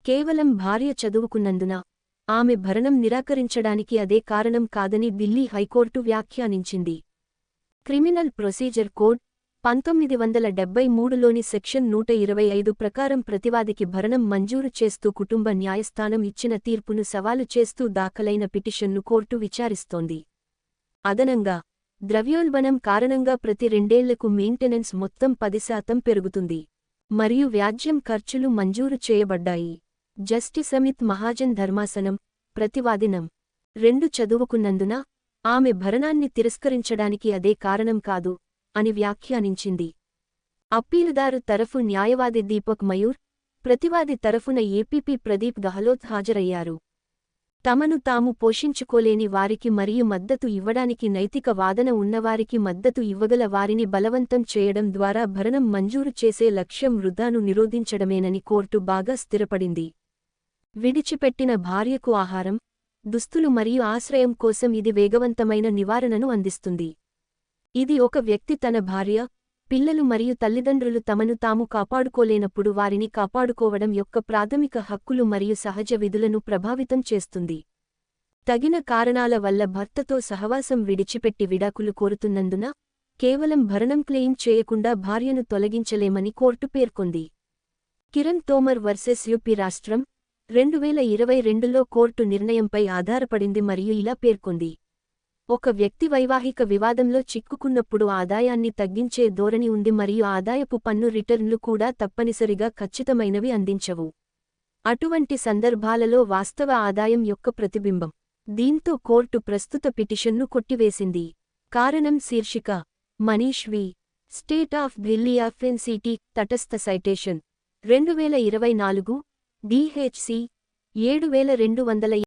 కేవలం భార్య చదువుకున్నందున ఆమె భరణం నిరాకరించడానికి అదే కారణం కాదని ఢిల్లీ హైకోర్టు వ్యాఖ్యానించింది. క్రిమినల్ ప్రొసీజర్ కోడ్ 1973లోని సెక్షన్ 125 ప్రకారం ప్రతివాదికి భరణం మంజూరు చేస్తూ కుటుంబ న్యాయస్థానం ఇచ్చిన తీర్పును సవాలు చేస్తూ దాఖలైన పిటిషన్ను కోర్టు విచారిస్తోంది. అదనంగా ద్రవ్యోల్బణం కారణంగా ప్రతి 2 ఏళ్లకు మెయింటెనెన్స్ మొత్తం 10% పెరుగుతుంది మరియు వ్యాజ్యం ఖర్చులు మంజూరు చేయబడ్డాయి. జస్టిస్ అమిత్ మహాజన్ ధర్మాసనం, ప్రతివాదినం 2 చదువుకున్నందున ఆమె భరణాన్ని తిరస్కరించడానికి అదే కారణం కాదు అని వ్యాఖ్యానించింది. అప్పీలుదారు తరఫు న్యాయవాది దీపక్ మయూర్, ప్రతివాది తరఫున ఏపీపీ ప్రదీప్ గహలోత్ హాజరయ్యారు. తమను తాము పోషించుకోలేని వారికి మరియు మద్దతు ఇవ్వడానికి నైతిక వాదన ఉన్నవారికి మద్దతు ఇవ్వగల వారిని బలవంతం చేయడం ద్వారా భరణం మంజూరు చేసే లక్ష్యం వృధాను నిరోధించడమేనని కోర్టు బాగా స్థిరపడింది. విడిచిపెట్టిన భార్యకు ఆహారం, దుస్తులు మరియు ఆశ్రయం కోసం ఇది వేగవంతమైన నివారణను అందిస్తుంది. ఇది ఒక వ్యక్తి తన భార్య, పిల్లలు మరియు తల్లిదండ్రులు తమను తాము కాపాడుకోలేనప్పుడు వారిని కాపాడుకోవడం యొక్క ప్రాథమిక హక్కులు మరియు సహజ విధులను ప్రభావితం చేస్తుంది. తగిన కారణాల వల్ల భర్తతో సహవాసం విడిచిపెట్టి విడాకులు కోరుతున్నందున కేవలం భరణం క్లెయిమ్ చేయకుండా భార్యను తొలగించలేమని కోర్టు పేర్కొంది. కిరణ్ తోమర్ వర్సెస్ యూపీ రాష్ట్రం 2022లో కోర్టు నిర్ణయంపై ఆధారపడింది మరియు ఇలా పేర్కొంది: ఒక వ్యక్తి వైవాహిక వివాదంలో చిక్కుకున్నప్పుడు ఆదాయాన్ని తగ్గించే ధోరణి ఉంది మరియు ఆదాయపు పన్ను రిటర్న్లు కూడా తప్పనిసరిగా ఖచ్చితమైనవి అందించవు. అటువంటి సందర్భాలలో వాస్తవ ఆదాయం యొక్క ప్రతిబింబం. దీంతో కోర్టు ప్రస్తుత పిటిషన్ను కొట్టివేసింది. కారణం శీర్షిక: మనీష్ వి. స్టేట్ ఆఫ్ ఢిల్లీ ఎఫ్ఎన్సిటీ తటస్థ సైటేషన్ 2024 DHC 7200